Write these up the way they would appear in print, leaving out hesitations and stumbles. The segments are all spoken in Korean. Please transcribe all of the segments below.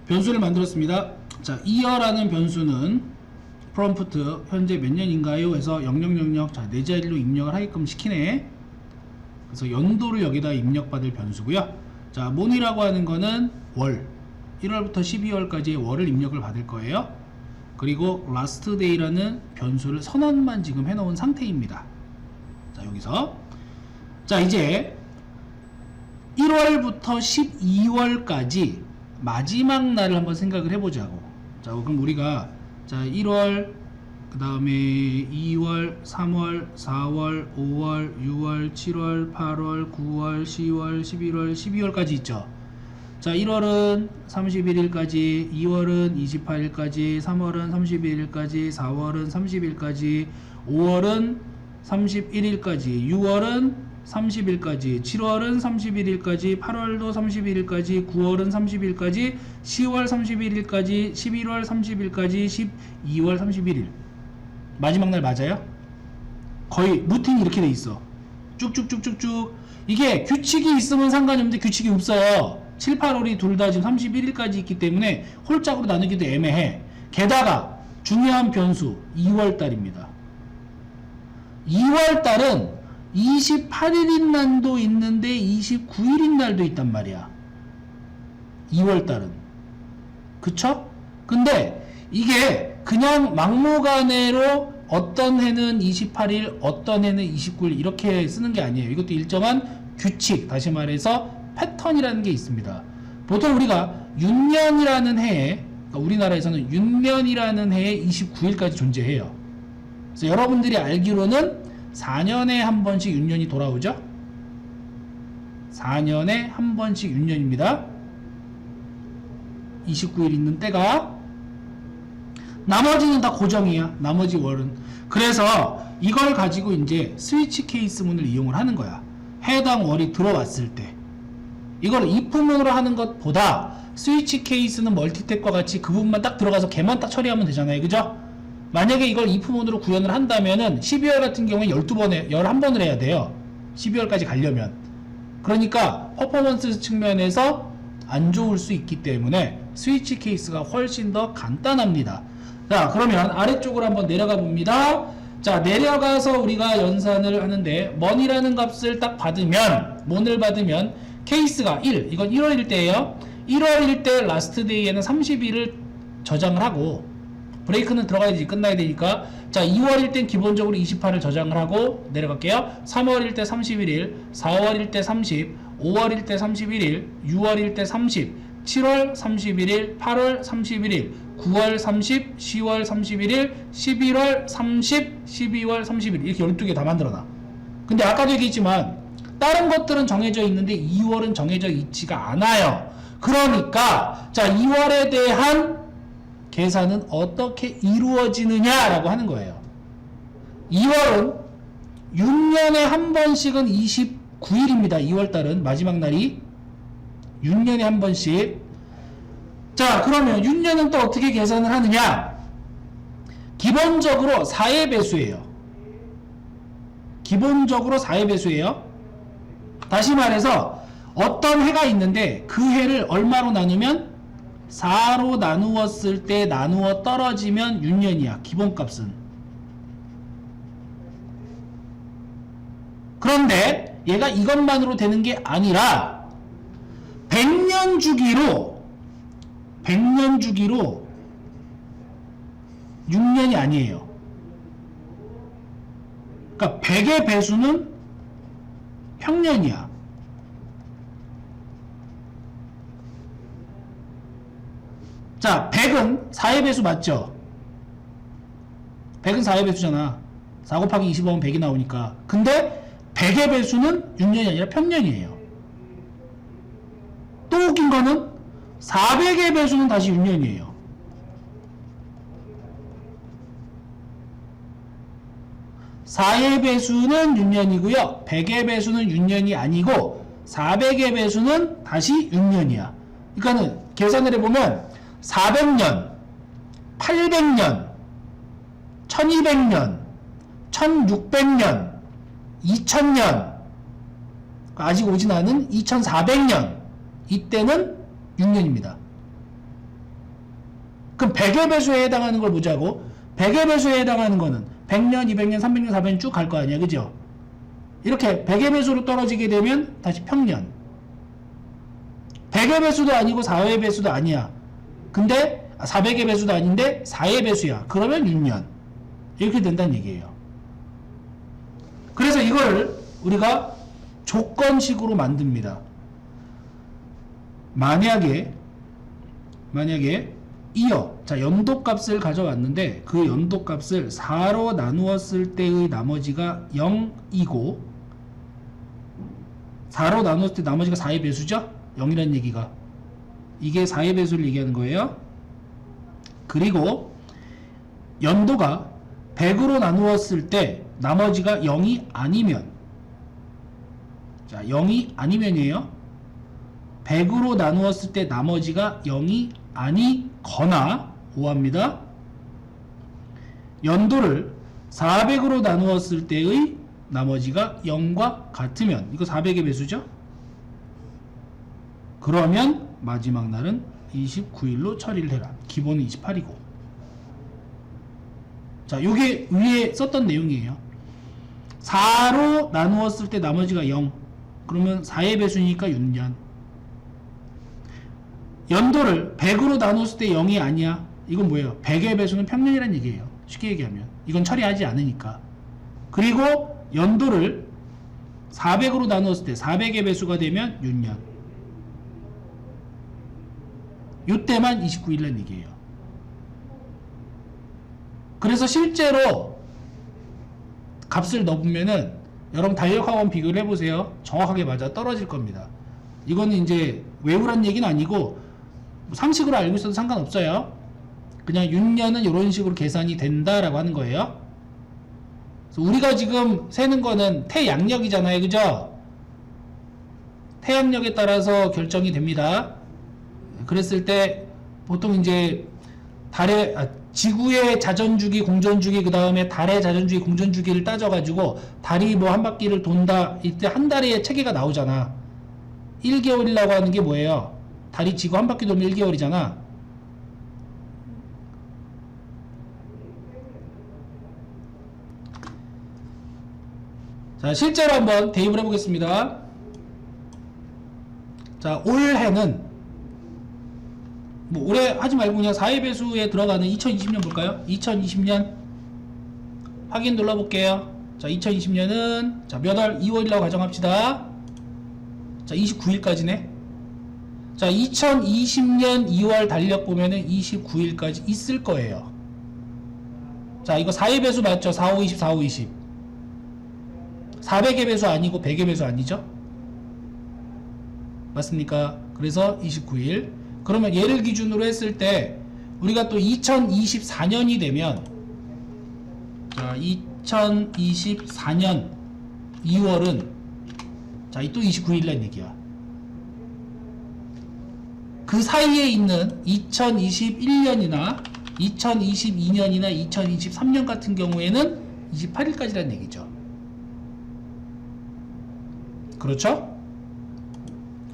변수를 만들었습니다. 자, 이어라는 변수는 프롬프트 현재 몇 년인가요? 해서 0000 자, 네 자리로 입력을 하게끔 시키네. 그래서 연도를 여기다 입력받을 변수고요. 자, mon이라고 하는 거는 월, 1월부터 12월까지의 월을 입력을 받을 거예요. 그리고 last day라는 변수를 선언만 지금 해놓은 상태입니다. 자, 여기서 자, 이제 1월부터 12월까지 마지막 날을 한번 생각을 해보자고. 자, 그럼 우리가 자, 1월, 그 다음에 2월, 3월, 4월, 5월, 6월, 7월, 8월, 9월, 10월, 11월, 12월까지 있죠. 자, 1월은 31일까지, 2월은 28일까지, 3월은 31일까지, 4월은 30일까지, 5월은 31일까지, 6월은 30일까지, 7월은 31일까지, 8월도 31일까지, 9월은 30일까지, 10월 31일까지, 11월 30일까지, 12월 31일. 마지막 날 맞아요? 거의 루틴이 이렇게 돼 있어. 쭉쭉쭉쭉쭉. 이게 규칙이 있으면 상관이 없는데 규칙이 없어요. 7, 8월이 둘 다 지금 31일까지 있기 때문에 홀짝으로 나누기도 애매해. 게다가 중요한 변수 2월달입니다. 2월달은 28일인 날도 있는데 29일인 날도 있단 말이야. 2월달은. 그쵸? 근데 이게 그냥 막무가내로 어떤 해는 28일, 어떤 해는 29일 이렇게 쓰는 게 아니에요. 이것도 일정한 규칙, 다시 말해서 패턴이라는 게 있습니다. 보통 우리가 윤년이라는 해에, 그러니까 우리나라에서는 윤년이라는 해에 29일까지 존재해요. 그래서 여러분들이 알기로는 4년에 한 번씩 윤년이 돌아오죠? 4년에 한 번씩 윤년입니다. 29일 있는 때가. 나머지는 다 고정이야. 나머지 월은. 그래서 이걸 가지고 이제 스위치 케이스문을 이용을 하는 거야. 해당 월이 들어왔을 때. 이걸 if문으로 하는 것보다 스위치 케이스는 멀티탭과 같이 그 부분만 딱 들어가서 걔만 딱 처리하면 되잖아요. 그죠? 만약에 이걸 if문으로 구현을 한다면은 12월 같은 경우에 12번에 11번을 해야 돼요. 12월까지 가려면. 그러니까 퍼포먼스 측면에서 안 좋을 수 있기 때문에 스위치 케이스가 훨씬 더 간단합니다. 자, 그러면 아래쪽으로 한번 내려가 봅니다. 자, 내려가서 우리가 연산을 하는데 mon이라는 값을 딱 받으면, mon을 받으면 케이스가 1, 이건 1월일 때예요. 1월일 때 라스트 데이에는 30일을 저장을 하고 브레이크는 들어가야 되지, 끝나야 되니까. 자, 2월일 땐 기본적으로 28을 저장을 하고 내려갈게요. 3월일 때 31일, 4월일 때 30, 5월일 때 31일, 6월일 때 30, 7월 31일, 8월 31일, 9월 30, 10월 31일, 11월 30, 12월 31일 이렇게 12개 다 만들어놔. 근데 아까도 얘기했지만 다른 것들은 정해져 있는데 2월은 정해져 있지가 않아요. 그러니까 자, 2월에 대한 계산은 어떻게 이루어지느냐라고 하는 거예요. 2월은 6년에 한 번씩은 29일입니다. 2월달은 마지막 날이 6년에 한 번씩. 자, 그러면 6년은 또 어떻게 계산을 하느냐? 기본적으로 4의 배수예요. 기본적으로 4의 배수예요. 다시 말해서 어떤 해가 있는데 그 해를 얼마로 나누면 4로 나누었을 때 나누어 떨어지면 6년이야. 기본값은. 그런데 얘가 이것만으로 되는 게 아니라 100년 주기로 6년이 아니에요. 그러니까 100의 배수는 평년이야. 자, 100은 4의 배수 맞죠? 100은 4의 배수잖아. 4 곱하기 20하면 100이 나오니까. 근데 100의 배수는 6년이 아니라 평년이에요. 또 웃긴 거는 400의 배수는 다시 6년이에요. 4의 배수는 6년이고요. 100의 배수는 6년이 아니고 400의 배수는 다시 6년이야. 그러니까는 계산을 해보면 400년, 800년, 1200년, 1600년, 2000년, 아직 오진 않은 2400년, 이때는 6년입니다. 그럼 100의 배수에 해당하는 걸 보자고. 100의 배수에 해당하는 거는 100년, 200년, 300년, 400년 쭉 갈 거 아니야. 그죠? 이렇게 100의 배수로 떨어지게 되면 다시 평년. 100의 배수도 아니고 4의 배수도 아니야. 근데 400의 배수도 아닌데 4의 배수야. 그러면 6년. 이렇게 된다는 얘기예요. 그래서 이걸 우리가 조건식으로 만듭니다. 만약에 이어, 자, 연도값을 가져왔는데 그 연도값을 4로 나누었을 때의 나머지가 0이고 4로 나누었을 때 나머지가 4의 배수죠? 0이라는 얘기가. 이게 4의 배수를 얘기하는 거예요. 그리고 연도가 100으로 나누었을 때 나머지가 0이 아니면, 자, 0이 아니면이에요. 100으로 나누었을 때 나머지가 0이 아니거나, 오합니다. 연도를 400으로 나누었을 때의 나머지가 0과 같으면, 이거 400의 배수죠? 그러면 마지막 날은 29일로 처리를 해라. 기본은 28이고. 자, 요게 위에 썼던 내용이에요. 4로 나누었을 때 나머지가 0. 그러면 4의 배수니까 6년. 연도를 100으로 나눴을 때 0이 아니야. 이건 뭐예요? 100의 배수는 평년이란 얘기예요. 쉽게 얘기하면. 이건 처리하지 않으니까. 그리고 연도를 400으로 나눴을 때 400의 배수가 되면 6년. 요때만 29일란 얘기예요. 그래서 실제로 값을 넣으면은 여러분 달력학원 비교를 해보세요. 정확하게 맞아 떨어질 겁니다. 이거는 이제 외우란 얘기는 아니고 상식으로 알고 있어도 상관없어요. 그냥 6년은 이런 식으로 계산이 된다라고 하는 거예요. 그래서 우리가 지금 세는 거는 태양력이잖아요. 그죠? 태양력에 따라서 결정이 됩니다. 그랬을 때 보통 이제 지구의 자전주기, 공전주기, 그 다음에 달의 자전주기, 공전주기를 따져가지고 달이 뭐 한 바퀴를 돈다. 이때 한 달에 체계가 나오잖아. 1개월이라고 하는 게 뭐예요? 달이 지구 한 바퀴 돌면 1개월이잖아. 자, 실제로 한번 대입을 해보겠습니다. 자, 올해는 뭐 올해 하지 말고 그냥 4의 배수에 들어가는 2020년 볼까요? 2020년 확인 눌러볼게요. 자, 2020년은 자, 몇 월? 2월이라고 가정합시다. 자, 29일까지네. 자, 2020년 2월 달력 보면은 29일까지 있을 거예요. 자, 이거 4의 배수 맞죠? 4, 5, 20, 4, 5, 20. 400의 배수 아니고 100의 배수 아니죠? 맞습니까? 그래서 29일. 그러면 얘를 기준으로 했을 때 우리가 또 2024년이 되면, 자, 2024년 2월은 자, 또 29일이라는 얘기야. 그 사이에 있는 2021년이나 2022년이나 2023년 같은 경우에는 28일까지라는 얘기죠. 그렇죠?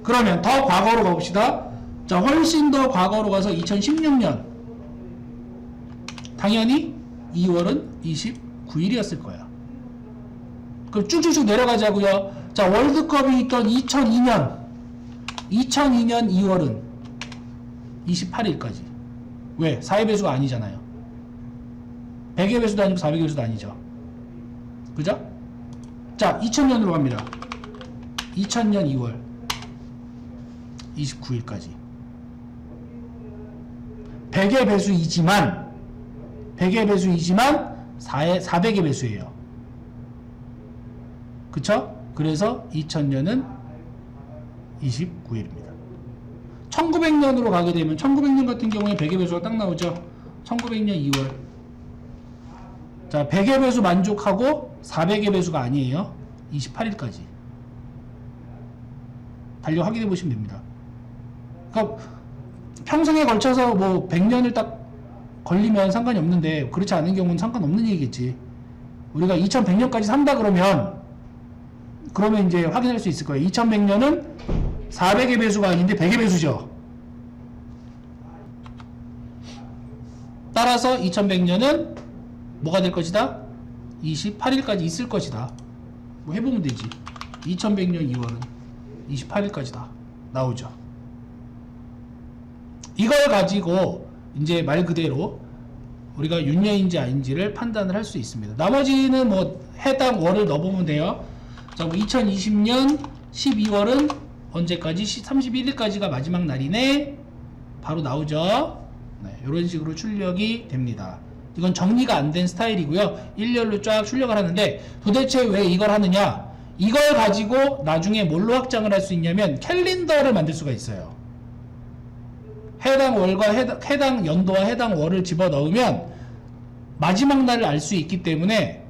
그러면 더 과거로 가봅시다. 자, 훨씬 더 과거로 가서 2016년. 당연히 2월은 29일이었을 거야. 그럼 쭉쭉쭉 내려가자고요. 자, 월드컵이 있던 2002년 2월은 28일까지. 왜? 4의 배수가 아니잖아요. 100의 배수도 아니고 400의 배수도 아니죠. 그죠? 자, 2000년으로 갑니다. 2000년 2월 29일까지. 100의 배수이지만 400의 배수예요. 그쵸? 그래서 2000년은 29일입니다. 1900년으로 가게 되면 1900년 같은 경우에 100의 배수가 딱 나오죠. 1900년 2월. 자, 100의 배수 만족하고 400의 배수가 아니에요. 28일까지. 달력 확인해 보시면 됩니다. 그러니까 평생에 걸쳐서 뭐 100년을 딱 걸리면 상관이 없는데 그렇지 않은 경우는 상관없는 얘기겠지. 우리가 2100년까지 산다 그러면 이제 확인할 수 있을 거예요. 2100년은 400의 배수가 아닌데 100의 배수죠. 따라서 2100년은 뭐가 될 것이다? 28일까지 있을 것이다. 뭐 해보면 되지. 2100년 2월은 28일까지다. 나오죠. 이걸 가지고 이제 말 그대로 우리가 윤년인지 아닌지를 판단을 할 수 있습니다. 나머지는 뭐 해당 월을 넣어보면 돼요. 자, 뭐 2020년 12월은 언제까지? 31일까지가 마지막 날이네. 바로 나오죠. 네, 이런 식으로 출력이 됩니다. 이건 정리가 안 된 스타일이고요. 일렬로 쫙 출력을 하는데 도대체 왜 이걸 하느냐? 이걸 가지고 나중에 뭘로 확장을 할 수 있냐면 캘린더를 만들 수가 있어요. 해당 월과 해당 연도와 해당 월을 집어넣으면 마지막 날을 알 수 있기 때문에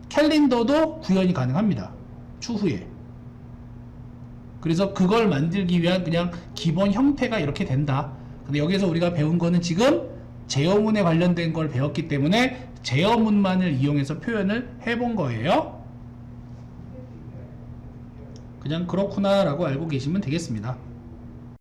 캘린더도 구현이 가능합니다. 추후에. 그래서 그걸 만들기 위한 그냥 기본 형태가 이렇게 된다. 근데 여기서 우리가 배운 거는 지금 제어문에 관련된 걸 배웠기 때문에 제어문만을 이용해서 표현을 해본 거예요. 그냥 그렇구나 라고 알고 계시면 되겠습니다.